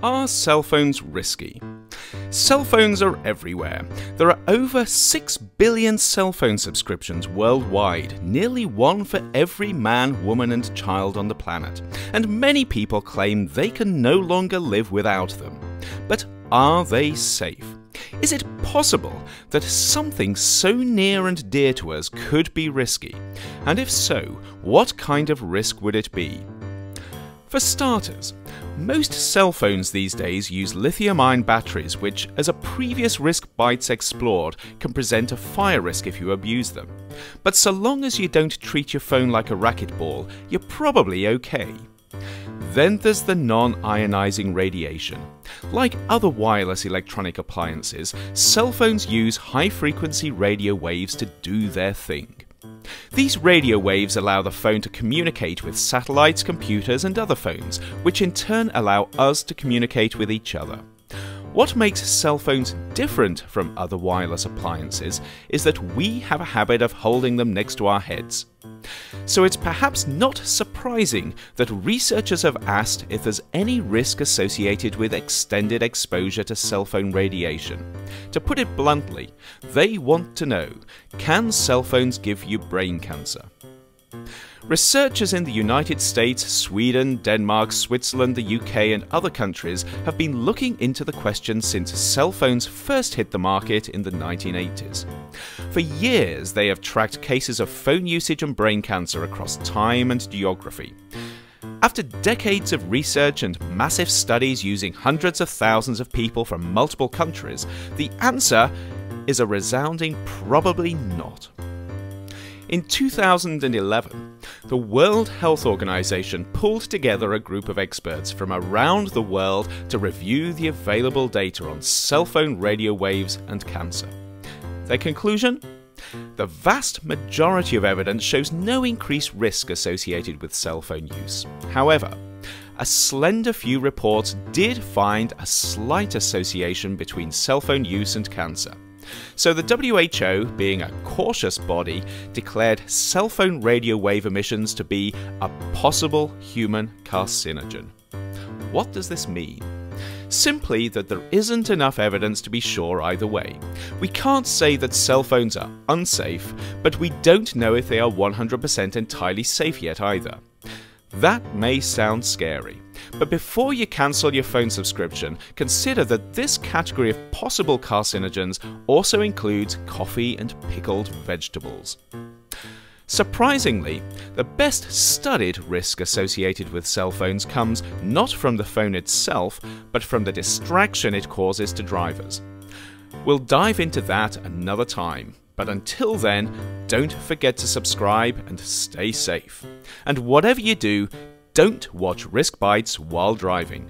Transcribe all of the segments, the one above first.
Are cell phones risky? Cell phones are everywhere. There are over 6 billion cell phone subscriptions worldwide, nearly one for every man, woman and child on the planet, and many people claim they can no longer live without them. But are they safe? Is it possible that something so near and dear to us could be risky? And if so, what kind of risk would it be? For starters, most cell phones these days use lithium-ion batteries which, as a previous Risk Bytes explored, can present a fire risk if you abuse them. But so long as you don't treat your phone like a racquetball, you're probably okay. Then there's the non-ionizing radiation. Like other wireless electronic appliances, cell phones use high-frequency radio waves to do their thing. These radio waves allow the phone to communicate with satellites, computers and other phones, which in turn allow us to communicate with each other. What makes cell phones different from other wireless appliances is that we have a habit of holding them next to our heads. So it's perhaps not surprising that researchers have asked if there's any risk associated with extended exposure to cell phone radiation. To put it bluntly, they want to know, can cell phones give you brain cancer? Researchers in the United States, Sweden, Denmark, Switzerland, the UK and other countries have been looking into the question since cell phones first hit the market in the 1980s. For years they have tracked cases of phone usage and brain cancer across time and geography. After decades of research and massive studies using hundreds of thousands of people from multiple countries, the answer is a resounding probably not. In 2011, the World Health Organization pulled together a group of experts from around the world to review the available data on cell phone radio waves and cancer. Their conclusion? The vast majority of evidence shows no increased risk associated with cell phone use. However, a slender few reports did find a slight association between cell phone use and cancer. So the WHO, being a cautious body, declared cell phone radio wave emissions to be a possible human carcinogen. What does this mean? Simply that there isn't enough evidence to be sure either way. We can't say that cell phones are unsafe, but we don't know if they are 100% entirely safe yet either. That may sound scary, but before you cancel your phone subscription, consider that this category of possible carcinogens also includes coffee and pickled vegetables. Surprisingly, the best studied risk associated with cell phones comes not from the phone itself, but from the distraction it causes to drivers. We'll dive into that another time. But until then, don't forget to subscribe and stay safe. And whatever you do, don't watch Risk Bytes while driving.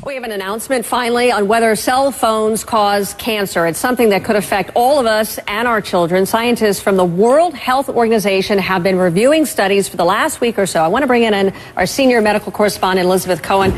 We have an announcement finally on whether cell phones cause cancer. It's something that could affect all of us and our children. Scientists from the World Health Organization have been reviewing studies for the last week or so. I want to bring in our senior medical correspondent, Elizabeth Cohen,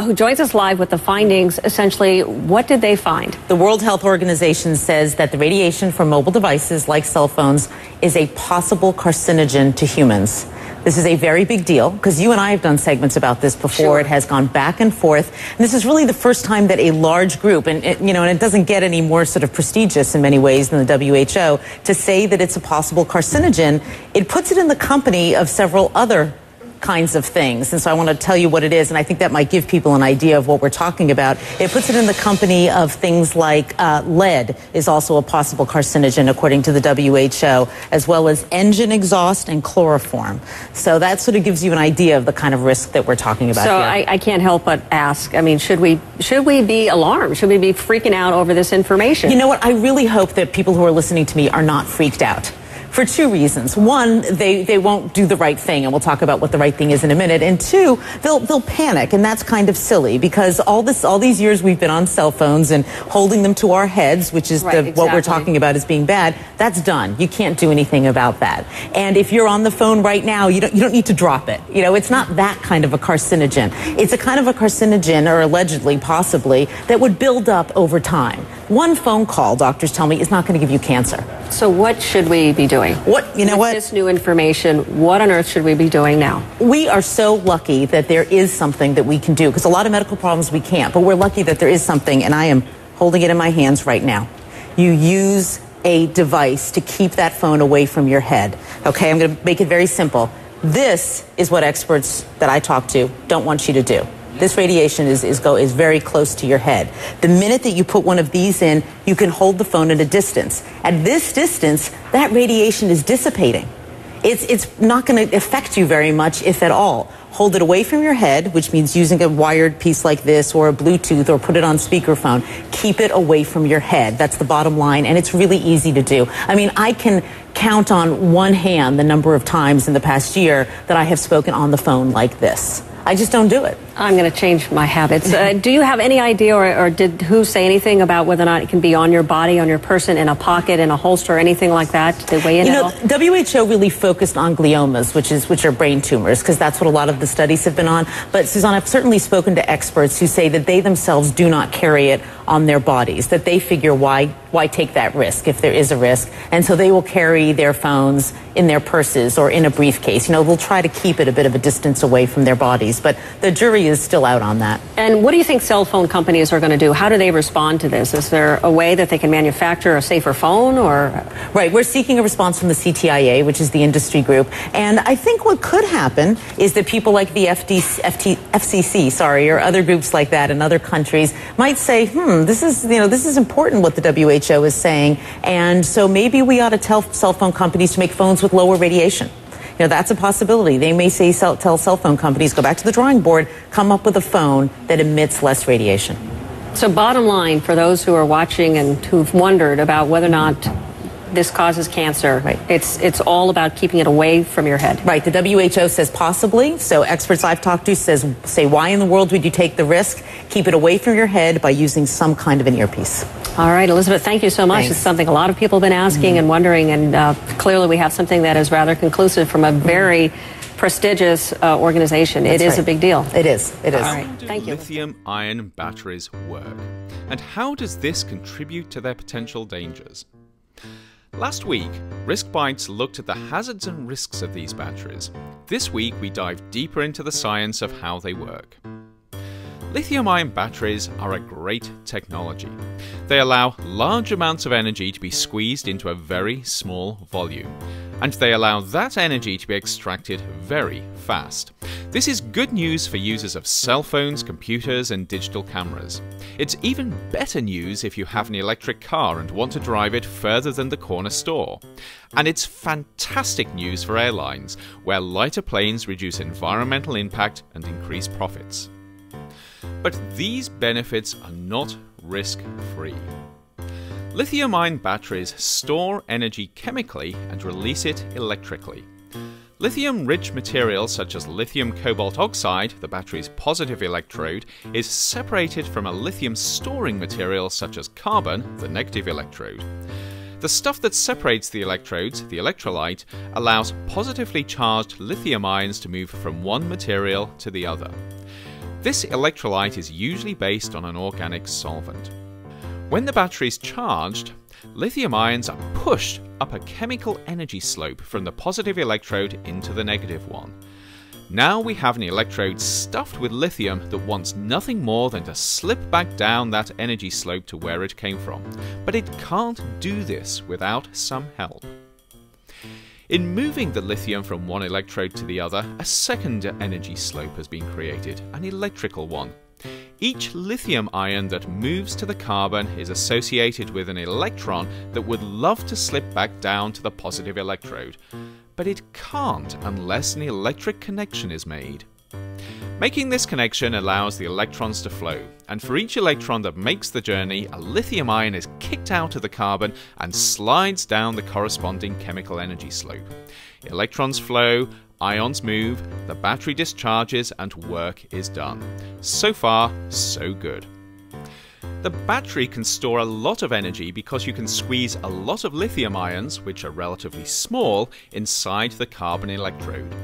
who joins us live with the findings. Essentially, what did they find? The World Health Organization says that the radiation from mobile devices like cell phones is a possible carcinogen to humans. This is a very big deal because you and I have done segments about this before. Sure. It has gone back and forth. And this is really the first time that a large group, and it doesn't get any more sort of prestigious in many ways than the WHO, to say that it's a possible carcinogen. It puts it in the company of several other kinds of things. And so I want to tell you what it is, and I think that might give people an idea of what we're talking about. It puts it in the company of things like lead is also a possible carcinogen, according to the WHO, as well as engine exhaust and chloroform. So that sort of gives you an idea of the kind of risk that we're talking about so here. I can't help but ask, I mean, should we be alarmed? Should we be freaking out over this information? You know what? I really hope that people who are listening to me are not freaked out. For two reasons. One, they won't do the right thing, and we'll talk about what the right thing is in a minute. And two, they'll panic, and that's kind of silly because all these years we've been on cell phones and holding them to our heads, which is what we're talking about as being bad. That's done. You can't do anything about that. And if you're on the phone right now, you don't need to drop it. You know, it's not that kind of a carcinogen. It's a kind of a carcinogen, or allegedly, possibly, that would build up over time. One phone call, doctors tell me, is not going to give you cancer. So what should we be doing? With this new information, what on earth should we be doing now? We are so lucky that there is something that we can do, because a lot of medical problems we can't, but we're lucky that there is something, and I am holding it in my hands right now. You use a device to keep that phone away from your head. Okay, I'm going to make it very simple. This is what experts that I talk to don't want you to do. This radiation is very close to your head. The minute that you put one of these in, you can hold the phone at a distance. At this distance, that radiation is dissipating. It's not going to affect you very much, if at all. Hold it away from your head, which means using a wired piece like this or a Bluetooth, or put it on speakerphone. Keep it away from your head. That's the bottom line, and it's really easy to do. I mean, I can count on one hand the number of times in the past year that I have spoken on the phone like this. I just don't do it. I'm going to change my habits. Do you have any idea, or did WHO say anything about whether or not it can be on your body, on your person, in a pocket, in a holster, anything like that? Did they weigh in at all? WHO really focused on gliomas, which are brain tumors, because that's what a lot of the studies have been on. But Suzanne, I've certainly spoken to experts who say that they themselves do not carry it on their bodies, that they figure why take that risk if there is a risk, and so they will carry their phones in their purses or in a briefcase. They'll try to keep it a bit of a distance away from their bodies, but the jury is still out on that. And what do you think cell phone companies are going to do? How do they respond to this? Is there a way that they can manufacture a safer phone, or? Right, we're seeking a response from the CTIA, which is the industry group, and I think what could happen is that people like the FCC, or other groups like that in other countries might say, this is important what the WHO is saying, and so maybe we ought to tell cell phone companies to make phones with lower radiation. That's a possibility. They may say, tell cell phone companies, go back to the drawing board, come up with a phone that emits less radiation. So bottom line, for those who are watching and who've wondered about whether or not this causes cancer, right, it's all about keeping it away from your head. Right. The WHO says possibly. So experts I've talked to say, why in the world would you take the risk? Keep it away from your head by using some kind of an earpiece. All right, Elizabeth, thank you so much. Thanks. It's something a lot of people have been asking and wondering, and clearly we have something that is rather conclusive from a very prestigious organization. It is a big deal. It is. It is. How All right. do Thank you. lithium-ion batteries work? And how does this contribute to their potential dangers? Last week, Risk Bites looked at the hazards and risks of these batteries. This week, we dive deeper into the science of how they work. Lithium-ion batteries are a great technology. They allow large amounts of energy to be squeezed into a very small volume, and they allow that energy to be extracted very fast. This is good news for users of cell phones, computers, and digital cameras. It's even better news if you have an electric car and want to drive it further than the corner store. And it's fantastic news for airlines, where lighter planes reduce environmental impact and increase profits. But these benefits are not risk-free. Lithium-ion batteries store energy chemically and release it electrically. Lithium-rich materials such as lithium cobalt oxide, the battery's positive electrode, is separated from a lithium-storing material such as carbon, the negative electrode. The stuff that separates the electrodes, the electrolyte, allows positively charged lithium ions to move from one material to the other. This electrolyte is usually based on an organic solvent. When the battery is charged, lithium ions are pushed up a chemical energy slope from the positive electrode into the negative one. Now we have an electrode stuffed with lithium that wants nothing more than to slip back down that energy slope to where it came from. But it can't do this without some help. In moving the lithium from one electrode to the other, a second energy slope has been created, an electrical one. Each lithium ion that moves to the carbon is associated with an electron that would love to slip back down to the positive electrode, but it can't unless an electric connection is made. Making this connection allows the electrons to flow, and for each electron that makes the journey, a lithium ion is kicked out of the carbon and slides down the corresponding chemical energy slope. Electrons flow, ions move, the battery discharges, and work is done. So far, so good. The battery can store a lot of energy because you can squeeze a lot of lithium ions, which are relatively small, inside the carbon electrode.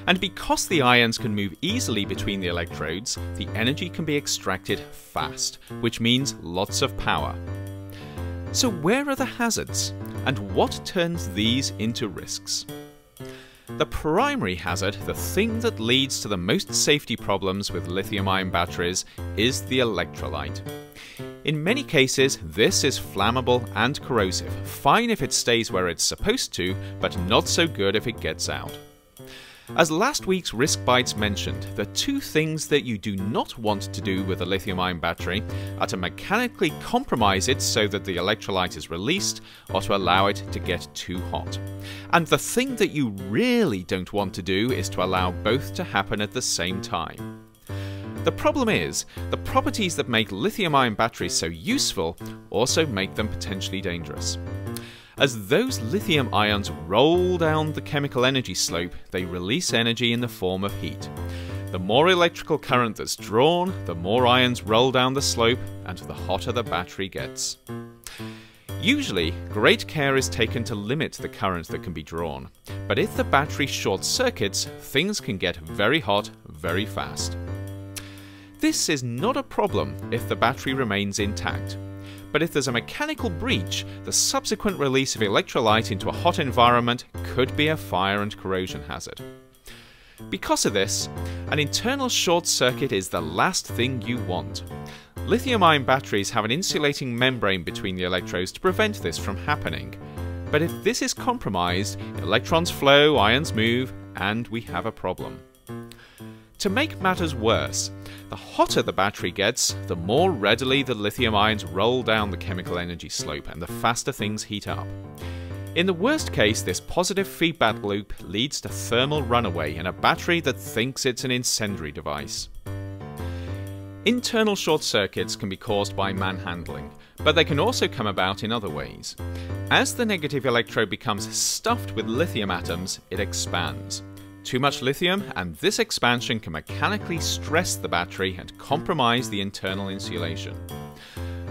And because the ions can move easily between the electrodes, the energy can be extracted fast, which means lots of power. So where are the hazards, and what turns these into risks? The primary hazard, the thing that leads to the most safety problems with lithium-ion batteries, is the electrolyte. In many cases, this is flammable and corrosive, fine if it stays where it's supposed to, but not so good if it gets out. As last week's Risk Bites mentioned, the two things that you do not want to do with a lithium-ion battery are to mechanically compromise it so that the electrolyte is released, or to allow it to get too hot. And the thing that you really don't want to do is to allow both to happen at the same time. The problem is, the properties that make lithium-ion batteries so useful also make them potentially dangerous. As those lithium ions roll down the chemical energy slope, they release energy in the form of heat. The more electrical current that's drawn, the more ions roll down the slope, and the hotter the battery gets. Usually, great care is taken to limit the current that can be drawn, but if the battery short circuits, things can get very hot very fast. This is not a problem if the battery remains intact. But if there's a mechanical breach, the subsequent release of electrolyte into a hot environment could be a fire and corrosion hazard. Because of this, an internal short circuit is the last thing you want. Lithium-ion batteries have an insulating membrane between the electrodes to prevent this from happening. But if this is compromised, electrons flow, ions move, and we have a problem. To make matters worse, the hotter the battery gets, the more readily the lithium ions roll down the chemical energy slope and the faster things heat up. In the worst case, this positive feedback loop leads to thermal runaway in a battery that thinks it's an incendiary device. Internal short circuits can be caused by manhandling, but they can also come about in other ways. As the negative electrode becomes stuffed with lithium atoms, it expands. Too much lithium, and this expansion can mechanically stress the battery and compromise the internal insulation.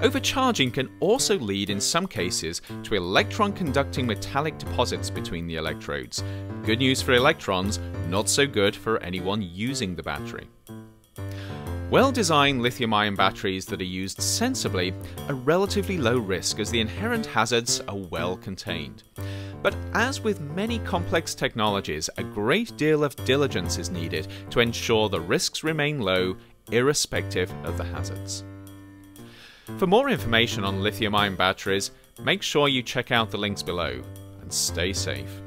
Overcharging can also lead in some cases to electron-conducting metallic deposits between the electrodes. Good news for electrons, not so good for anyone using the battery. Well-designed lithium-ion batteries that are used sensibly are relatively low risk as the inherent hazards are well contained. But as with many complex technologies, a great deal of diligence is needed to ensure the risks remain low, irrespective of the hazards. For more information on lithium-ion batteries, make sure you check out the links below, and stay safe.